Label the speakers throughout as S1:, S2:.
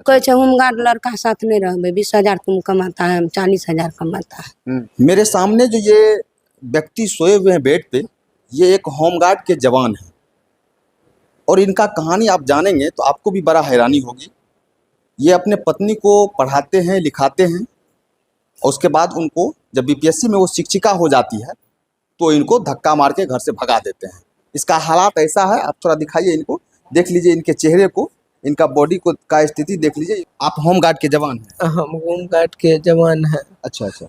S1: कहे छे होमगार्ड लड़का साथ नहीं रहबे, 20,000 तुम कमाता है, हम 40,000 कमाता है।
S2: मेरे सामने जो ये व्यक्ति सोए हुए हैं बेड पे, ये एक होमगार्ड के जवान हैं और इनका कहानी आप जानेंगे तो आपको भी बड़ा हैरानी होगी। ये अपने पत्नी को पढ़ाते हैं, लिखाते हैं और उसके बाद उनको जब बीपीएससी में वो शिक्षिका हो जाती है तो इनको धक्का मार के घर से भगा देते हैं। इसका हालात ऐसा है, आप थोड़ा दिखाइए इनको, देख लीजिए इनके चेहरे को, इनका बॉडी को का स्थिति देख लीजिए। आप होमगार्ड के जवान हैं?
S3: हम होमगार्ड के जवान हैं।
S2: अच्छा अच्छा।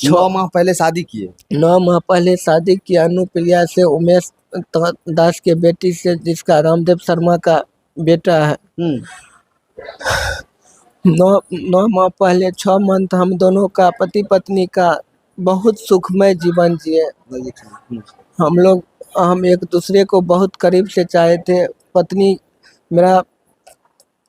S2: 9 माह पहले शादी किए?
S3: 9 माह पहले शादी किया अनुप्रिया से, उमेश दास के बेटी से, जिसका रामदेव शर्मा का बेटा है। 9 माह पहले 6 मंथ हम दोनों का पति पत्नी का बहुत सुखमय जीवन जिए। हम एक दूसरे को बहुत करीब से चाहे थे। पत्नी मेरा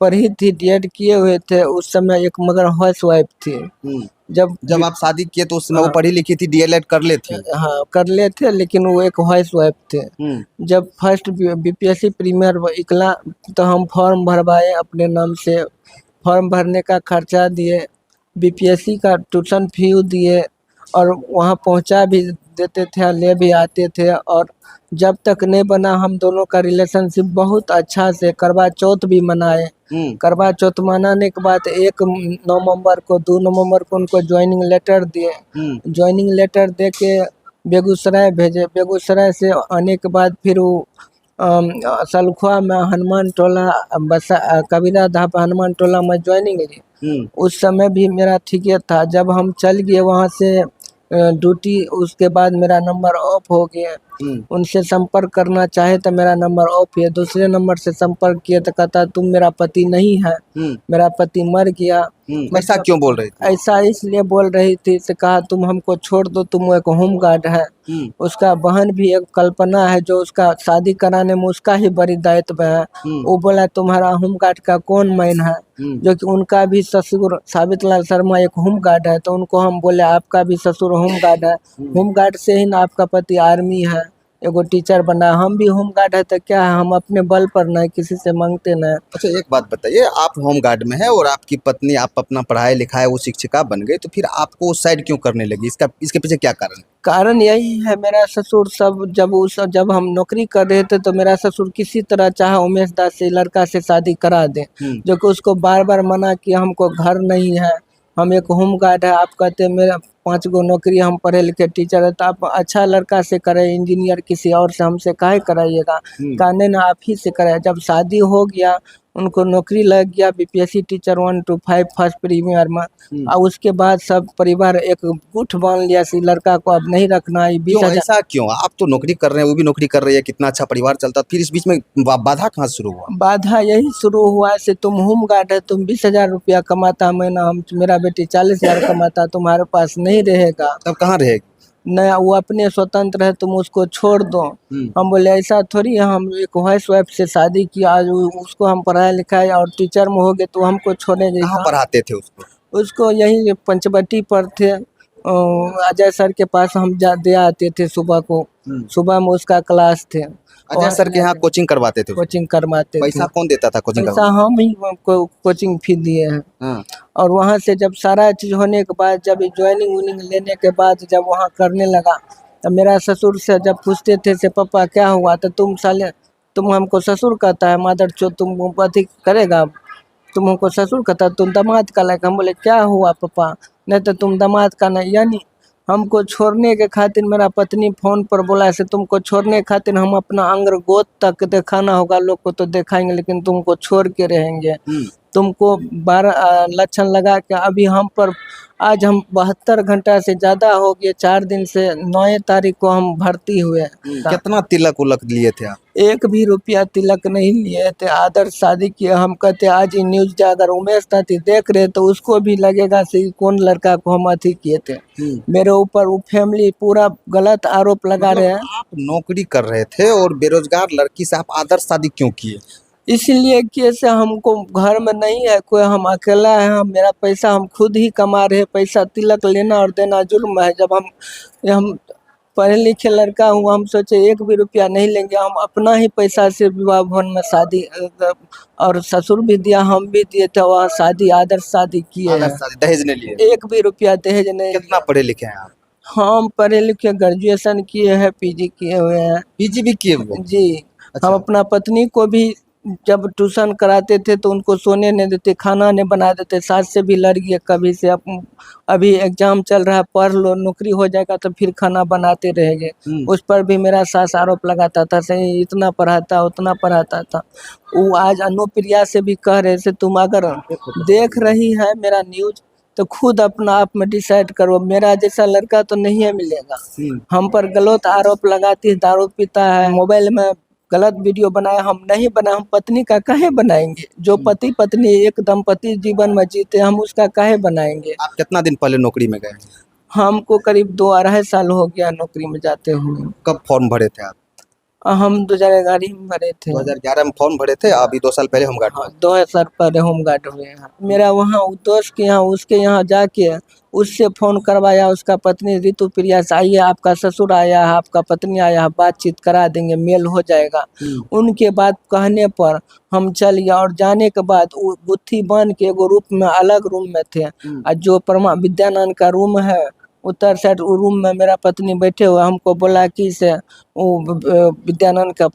S3: पढ़ी थी, डीएड किए हुए थे उस समय, एक मगर हाउस वाइफ थी।
S2: जब आप शादी किए तो उस समय वो पढ़ी लिखी थी, डीएलएड कर ले थे?
S3: हाँ कर ले थे, लेकिन वो एक हाउस वाइफ थे। जब फर्स्ट बीपीएससी प्रीमियर निकला तो हम फॉर्म भरवाए अपने नाम से, फॉर्म भरने का खर्चा दिए, बीपीएससी का ट्यूशन फी दिए और वहाँ पहुँचा भी देते थे, ले भी आते थे। और जब तक नहीं बना हम दोनों का रिलेशनशिप बहुत अच्छा से, करवा चौथ भी मनाए। करवा चौथ मनाने के बाद 1 नवंबर को 2 नवंबर को उनको ज्वाइनिंग लेटर दिए। ज्वाइनिंग लेटर दे के बेगूसराय भेजे। बेगूसराय से आने के बाद फिर वो सलखुआ में हनुमान टोला, कबीरा धाप हनुमान टोला में ज्वाइनिंग ली। उस समय भी मेरा ठीक था। जब हम चल गए वहाँ से ड्यूटी, उसके बाद मेरा नंबर ऑफ हो गया। उनसे संपर्क करना चाहे तो मेरा नंबर ऑफ है। दूसरे नंबर से संपर्क किए तो कहता तुम मेरा पति नहीं है, मेरा पति मर गया।
S2: ऐसा क्यों बोल रही थी?
S3: ऐसा इसलिए बोल रही थी से कहा तुम हमको छोड़ दो, तुम एक होमगार्ड है। उसका बहन भी एक कल्पना है जो उसका शादी कराने में उसका ही बड़ी दायित्व है। वो बोला तुम्हारा होमगार्ड का कौन मैन है, जो कि उनका भी ससुर साबित लाल शर्मा एक होमगार्ड है। तो उनको हम बोले आपका भी ससुर होमगार्ड है, होमगार्ड से ही ना आपका पति आर्मी है, एगो टीचर बना। हम भी होमगार्ड है तो क्या है, हम अपने बल पर नहीं किसी से मांगते नहीं।
S2: अच्छा एक बात बताइए, आप होमगार्ड में है और आपकी पत्नी, आप अपना पढ़ाई लिखाई वो शिक्षिका बन गई, तो फिर आपको उस साइड क्यों करने लगी? इसके पीछे क्या कारण है?
S3: कारण यही है, मेरा ससुर सब जब हम नौकरी कर रहे थे तो मेरा ससुर किसी तरह चाहे उमेश दास से लड़का से शादी करा दे, जो कि उसको बार बार मना किया। हमको घर नहीं है, हम एक होमगार्ड है, आप कहते मेरा 5 गो नौकरी, हम पढ़े लिखे टीचर है, तो आप अच्छा लड़का से करें, इंजीनियर किसी और से, हमसे काहे कराइएगा? कहने ना आप ही से कराए। जब शादी हो गया, उनको नौकरी लग गया BPSC teacher 1 to 5 first premier में। और उसके बाद सब परिवार एक गुठ बांध लिया सी लड़का को अब नहीं रखना है। 20,000
S2: ऐसा क्यों? आप तो नौकरी कर रहे हैं, वो भी नौकरी कर रही है, कितना अच्छा परिवार चलता, फिर इस बीच में बाधा कहाँ से शुरू हुआ?
S3: बाधा यही शुरू हुआ से तुम होमगार्ड है, तुम 20,000 रुपया कमाता महीना, हम मेरा बेटी 40,000 कमाता, तुम्हारे पास नहीं रहेगा।
S2: तब कहाँ रहेगी?
S3: नया वो अपने स्वतंत्र है, तुम उसको छोड़ दो। हम बोले ऐसा थोड़ी है, हम एक हाउस वाइफ से शादी किया, आज उसको हम पढ़ाया लिखाया और टीचर में हो गए तो हमको छोड़ेंगे?
S2: कहाँ पढ़ाते थे उसको?
S3: उसको यही पंचवटी पर थे, अजय सर के पास हम दे आते थे सुबह को, सुबह में उसका क्लास थे।
S2: अजय सर के यहाँ कोचिंग करवाते थे?
S3: कोचिंग करवाते थे।
S2: पैसा कौन देता था कोचिंग?
S3: पैसा हम ही कोचिंग फी दिए हैं। और वहाँ से जब सारा चीज होने के बाद, जब ज्वाइनिंग वुनिंग लेने के बाद जब वहाँ करने लगा, तो मेरा ससुर से जब पूछते थे से पापा क्या हुआ, तो तुम हमको ससुर कहता है, मादर चो तुम पति करेगा, तुम हमको ससुर कहता, तुम दामाद का लायक। हम बोले क्या हुआ पापा, नहीं तो तुम दामाद का नहीं। यानी हमको छोड़ने के खातिर मेरा पत्नी फोन पर बोला ऐसे तुमको छोड़ने के खातिर हम अपना अंग गोद तक दिखाना होगा, लोग को तो दिखाएंगे, लेकिन तुमको छोड़ के रहेंगे। तुमको 12 लक्षण लगा के अभी हम पर आज हम 72 घंटा से ज़्यादा हो गए, 4 दिन से 9 तारीख को हम भर्ती हुए।
S2: कितना तिलक उलक लिए थे आप?
S3: 1 भी रुपया तिलक नहीं लिए थे, आदर्श शादी किए। हम कहते आज ही न्यूज अगर उमेश ताती देख रहे तो उसको भी लगेगा से कौन लड़का को हम अथी किए थे। मेरे ऊपर वो फैमिली पूरा गलत आरोप लगा रहे हैं।
S2: आप नौकरी कर रहे थे और बेरोजगार लड़की से आप आदर्श शादी क्यों किए?
S3: इसलिए कि ऐसे हमको घर में नहीं है कोई, हम अकेला है, हम मेरा पैसा हम खुद ही कमा रहे। पैसा तिलक लेना और देना जुर्म है। जब हम पढ़े लिखे लड़का हूँ, हम सोचे एक भी रुपया नहीं लेंगे, हम अपना ही पैसा से विवाह भवन में शादी और ससुर भी दिया, हम भी दिए थे, वहाँ शादी आदर्श शादी किए हैं।
S2: दहेज ने लिए?
S3: एक भी रुपया दहेज नहीं।
S2: कितना पढ़े लिखे हैं आप?
S3: हम पढ़े लिखे ग्रेजुएशन किए हैं, पीजी किए हुए हैं।
S2: पीजी भी किए हुए हैं?
S3: जी।
S2: अच्छा।
S3: हम अपना पत्नी को भी जब ट्यूशन कराते थे तो उनको सोने नहीं देते, खाना नहीं बना देते, सास से भी लड़ गए कभी से। अभी एग्जाम चल रहा है, पढ़ लो, नौकरी हो जाएगा तो फिर खाना बनाते रहेंगे। उस पर भी मेरा सास आरोप लगाता था, सही इतना पढ़ाता उतना पढ़ाता था। वो आज अनुप्रिया से भी कह रहे थे, तुम अगर देख रही है मेरा न्यूज तो खुद अपना आप में डिसाइड करो, मेरा जैसा लड़का तो नहीं है मिलेगा। हम पर गलत आरोप लगाती है, दारू पीता है, मोबाइल में गलत वीडियो बनाया, हम नहीं बनाए, हम पत्नी का काहे बनाएंगे? जो पति पत्नी एक दंपति जीवन में जीते, हम उसका काहे बनाएंगे?
S2: आप कितना दिन पहले नौकरी में गए?
S3: हमको करीब 2-2.5 साल हो गया नौकरी में जाते हुए।
S2: कब फॉर्म भरे थे आप?
S3: हम 2011 में भरे थे।
S2: 2011 में फॉर्म भरे थे, अभी 2 साल पहले होमगार्ड में?
S3: 2 साल पहले होमगार्ड हुए हैं। मेरा वहाँ दोस्त के यहाँ, उसके यहाँ जाके उससे फोन करवाया, उसका पत्नी ऋतु प्रिया से, आइए आपका ससुर आया है, आपका पत्नी आया है, बातचीत करा देंगे, मेल हो जाएगा। उनके बाद कहने पर हम चल गया, और जाने के बाद वो गुत्थी बांध के एगो रूप में अलग रूम में थे। और जो परमा विद्यानंद का रूम है उत्तर साइड, वो रूम में मेरा पत्नी बैठे हुए, हमको बोला कि से वो विद्यानंद का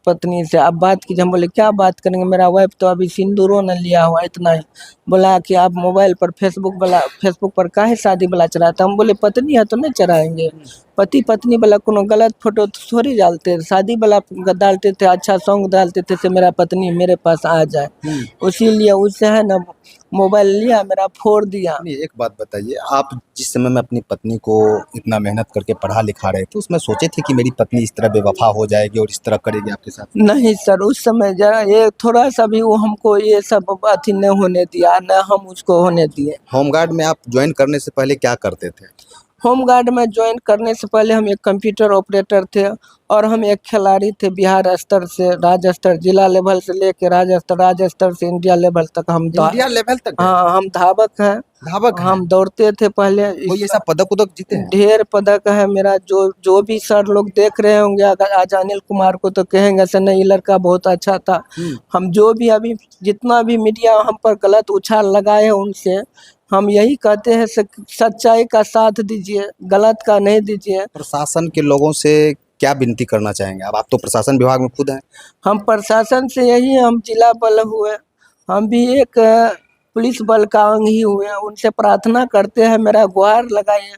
S3: पत्नी से आप बात कीजिए। हम बोले क्या बात करेंगे, मेरा वाइफ तो अभी सिंदूरों ने लिया हुआ, इतना ही। बोला कि आप मोबाइल पर फेसबुक पर काहे शादी वाला चढ़ाता। हम बोले पत्नी है तो नहीं चढ़ाएंगे, पति पत्नी वाला कोनो गलत फोटो थोड़ी डालते, शादी वाला डालते थे, अच्छा सॉन्ग डालते थे से मेरा पत्नी मेरे पास आ जाए। इसीलिए उससे है ना मोबाइल लिया, मेरा फोड़ दिया।
S2: नहीं, एक बात बताइए, आप जिस समय में अपनी पत्नी को इतना मेहनत करके पढ़ा लिखा रहे थे, उसमें सोचे थे कि मेरी पत्नी इस तरह बेवफा हो जाएगी और इस तरह करेगी आपके साथ?
S3: नहीं सर, उस समय जरा ये थोड़ा सा भी वो हमको ये सब अथी नहीं होने दिया, न हम उसको होने दिए।
S2: होमगार्ड में आप ज्वाइन करने से पहले क्या करते थे?
S3: होमगार्ड में ज्वाइन करने से पहले हम एक कंप्यूटर ऑपरेटर थे, और हम एक खिलाड़ी थे बिहार स्तर से राज्य स्तर, जिला लेवल से लेके राज्य स्तर से इंडिया लेवल तक हम
S2: इंडिया लेवल तक?
S3: हाँ, हम धावक हैं।
S2: धावक
S3: हम दौड़ते थे पहले।
S2: कोई ऐसा पदक उदक जीते हैं?
S3: ढेर पदक है मेरा। जो भी सर लोग देख रहे होंगे अगर आज अनिल कुमार को तो कहेंगे सर नहीं, ये लड़का बहुत अच्छा था। हम जो भी अभी जितना भी मीडिया हम पर गलत उछाल लगाए हैं, उनसे हम यही कहते हैं सच्चाई का साथ दीजिए, गलत का नहीं दीजिए।
S2: प्रशासन के लोगों से क्या विनती करना चाहेंगे आप तो प्रशासन विभाग में खुद हैं?
S3: हम प्रशासन से यही, हम जिला बल हुए, हम भी एक पुलिस बल का अंग ही हुए हैं, उनसे प्रार्थना करते हैं मेरा गुहार लगाइए।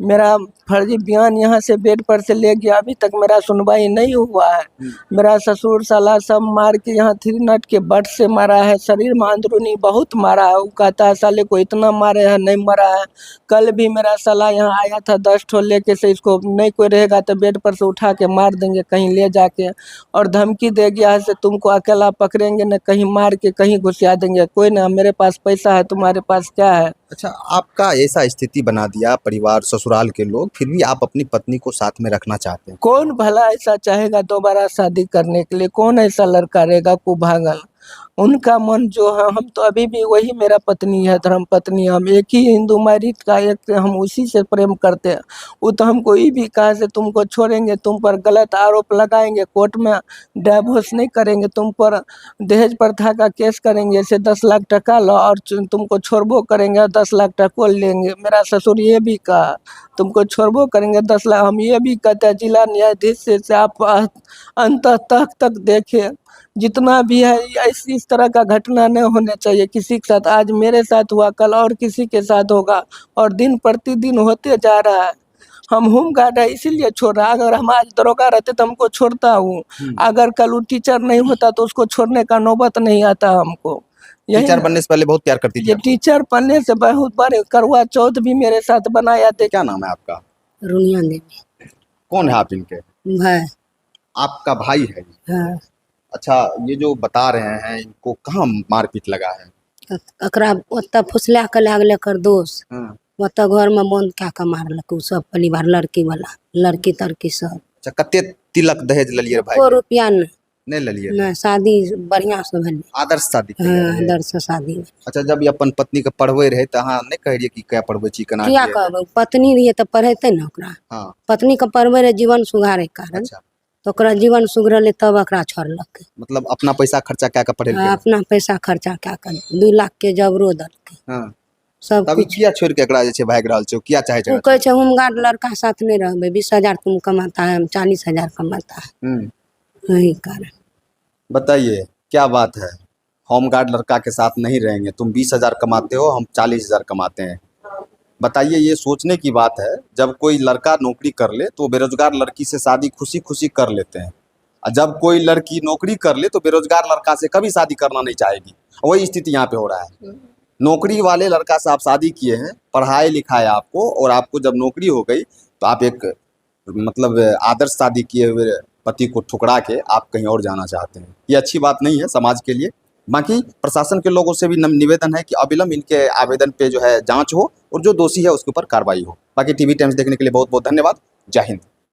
S3: मेरा फर्जी बयान यहाँ से बेड पर से ले गया, अभी तक मेरा सुनवाई नहीं हुआ है। मेरा ससुर साला सब मार के यहाँ 3 नट के बट से मारा है, शरीर में अंदरूनी बहुत मारा है। वो कहता है साले को इतना मारे है, नहीं मरा है। कल भी मेरा साला यहाँ आया था 10 ठो लेके से, इसको नहीं कोई रहेगा तो बेड पर से उठा के मार देंगे कहीं ले जाके, और धमकी दे गया है से तुमको अकेला पकड़ेंगे न, कहीं मार के कहीं घुसा देंगे, कोई ना, मेरे पास पैसा है, तुम्हारे पास क्या है।
S2: अच्छा, आपका ऐसा स्थिति बना दिया परिवार ससुराल के लोग, फिर भी आप अपनी पत्नी को साथ में रखना चाहते हैं?
S3: कौन भला ऐसा चाहेगा दोबारा शादी करने के लिए? कौन ऐसा लड़का रहेगा को भागल? उनका मन जो है, हम तो अभी भी वही मेरा पत्नी है, धर्म पत्नी, हम एक ही हिंदू मैरिट का, एक हम उसी से प्रेम करते हैं। वो तो हम कोई भी कहा से तुमको छोड़ेंगे, तुम पर गलत आरोप लगाएंगे, कोर्ट में डिवोर्स नहीं करेंगे, तुम पर दहेज प्रथा का केस करेंगे, से 10 लाख टका लो और तुमको छोड़बो करेंगे, 10 लाख टका लेंगे। मेरा ससुर ये भी कहा तुमको छोड़बो करेंगे 10 लाख। हम ये भी कहते हैं जिला न्यायाधीश से आप अंत तक देखें, जितना भी है इस तरह का घटना नहीं होने चाहिए किसी के साथ। आज मेरे साथ हुआ, कल और किसी के साथ होगा, और दिन प्रतिदिन होते जा रहा है। हम होमगार्ड है इसीलिए छोड़ रहा है। अगर हम आज दरोगा रहते तो हमको छोड़ता हूँ, अगर कल वो टीचर नहीं होता तो उसको छोड़ने का नौबत नहीं आता हमको।
S2: टीचर बनने से पहले बहुत प्यार करती थी?
S3: ये टीचर बनने से बहुत बार करवा चौथ भी मेरे साथ बनाया थे।
S2: क्या नाम है आपका?
S1: रुनिया देवी।
S2: कौन है आप इनके?
S1: भाई।
S2: आपका भाई है?
S1: हाँ।
S2: अच्छा, ये जो बता रहे हैं, इनको कहाँ मारपीट लगा है?
S1: एकरा ओत्ता फुसला के लाग लेकर दोस्त, ओत्ता घर में बंद क्या के मारलक उ सब परिवार, लड़की वाला, लड़की तड़की सब।
S2: अच्छा, कते तिलक दहेज ललिए भाई?
S1: 1 रुपया नहीं।
S2: नहीं ले लिए?
S1: नहीं, शादी बढ़िया से भेल।
S2: आदर्श शादी के
S1: हाँ,
S2: लिए?
S1: दर से शादी।
S2: अच्छा, जब ये अपन पत्नी के पढ़वे रहे तो हाँ नहीं कह रही कि क्या पढ़वे छी केना
S1: किया
S2: किए?
S1: कहब, पत्नी रहिए तो पढ़ेते न ओकरा।
S2: हाँ।
S1: पत्नी के पढ़वे रहे जीवन सुधारे कारण,
S2: अच्छा,
S1: तो ओकरा जीवन सुधरले तब ओकरा छोड़लक।
S2: मतलब अपना पैसा खर्चा क्या पढ़े
S1: हाँ, अपना पैसा खर्चा क्या कर 2 लाख के जबरो दलके
S2: हाँ,
S1: सब
S2: तभी
S1: कुछ।
S2: किया छोड़ के एकरा जे छै भाग रहल छै? किया चाहे
S1: वो
S2: छै?
S1: कहे होमगार्ड लड़का साथ नहीं रहबे, 20,000 तुम कमाता है, हम 40,000 कमाता है, यही कारण।
S2: बताइए क्या बात है, होमगार्ड लड़का के साथ नहीं रहेंगे, तुम 20,000 कमाते हो, हम 40,000 कमाते हैं। बताइए, ये सोचने की बात है। जब कोई लड़का नौकरी कर ले तो बेरोजगार लड़की से शादी खुशी खुशी कर लेते हैं, और जब कोई लड़की नौकरी कर ले तो बेरोजगार लड़का से कभी शादी करना नहीं चाहेगी। वही स्थिति यहाँ पे हो रहा है। नौकरी वाले लड़का से आप शादी किए हैं, पढ़ाए लिखाए आपको, और आपको जब नौकरी हो गई तो आप एक मतलब आदर्श शादी किए हुए पति को ठुकरा के आप कहीं और जाना चाहते हैं। ये अच्छी बात नहीं है समाज के लिए। बाकी प्रशासन के लोगों से भी निवेदन है कि अविलंब इनके आवेदन पे जो है जांच हो, और जो दोषी है उसके ऊपर कार्रवाई हो। बाकी टीवी टाइम्स देखने के लिए बहुत बहुत धन्यवाद। जय हिंद।